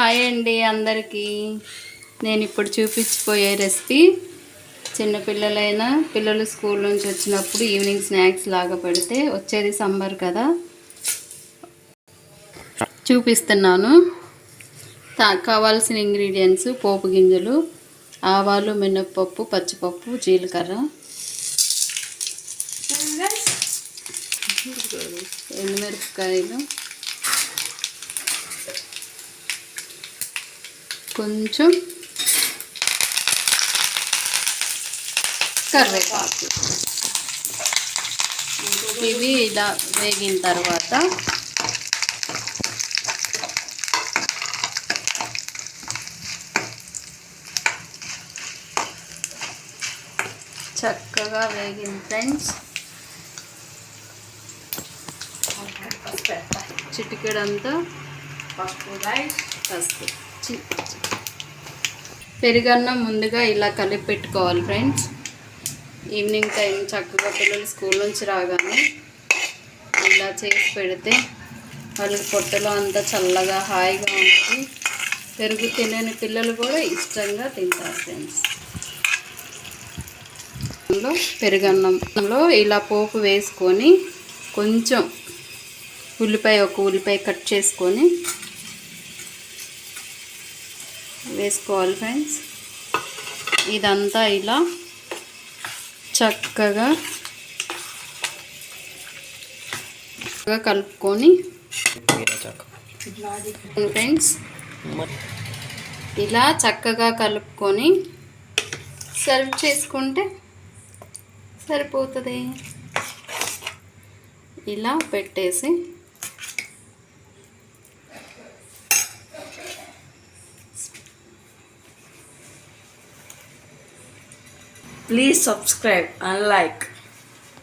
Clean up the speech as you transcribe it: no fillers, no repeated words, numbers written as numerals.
Hi అండి అందరికీ. నేను ఇప్పుడు చూపించిపోయే రెసిపీ చిన్నపిల్లలైనా పిల్లలు స్కూల్ నుంచి వచ్చినప్పుడు ఈవినింగ్ స్నాక్స్ లాగా పెడితే వచ్చేది సమ్మర్ కదా, చూపిస్తున్నాను. కావాల్సిన ఇంగ్రీడియంట్స్: పోపు గింజలు, ఆవాలు, మినప్పప్పు, పచ్చిపప్పు, జీలకర్ర, ఎండుమిరపకాయలు, కొంచెం కరివేపాకు. ఇవి ఇలా వేగిన తర్వాత చక్కగా వేగిన ఫ్రెండ్స్, చిటికెడంతా పసుపు, పెరుగన్నం ముందుగా ఇలా కలిపి పెట్టుకోవాలి ఫ్రెండ్స్. ఈవినింగ్ టైం చక్కగా పిల్లలు స్కూల్ నుంచి రాగానే ఇలా చేసి పెడితే వాళ్ళకి పొట్టలో అంతా చల్లగా హాయిగా ఉంటుంది. పెరుగు తినని పిల్లలు కూడా ఇష్టంగా తింటారు ఫ్రెండ్స్. పెరుగన్నంలో ఇలా పోపు వేసుకొని కొంచెం ఒక ఉల్లిపాయ కట్ చేసుకొని వేసుకోవాలి ఫ్రెండ్స్. ఇదంతా ఇలా చక్కగా కలుపుకొని ఫ్రెండ్స్, ఇలా చక్కగా కలుపుకొని సర్వ్ చేసుకుంటే సరిపోతుంది. ఇలా పెట్టేసి please subscribe and like.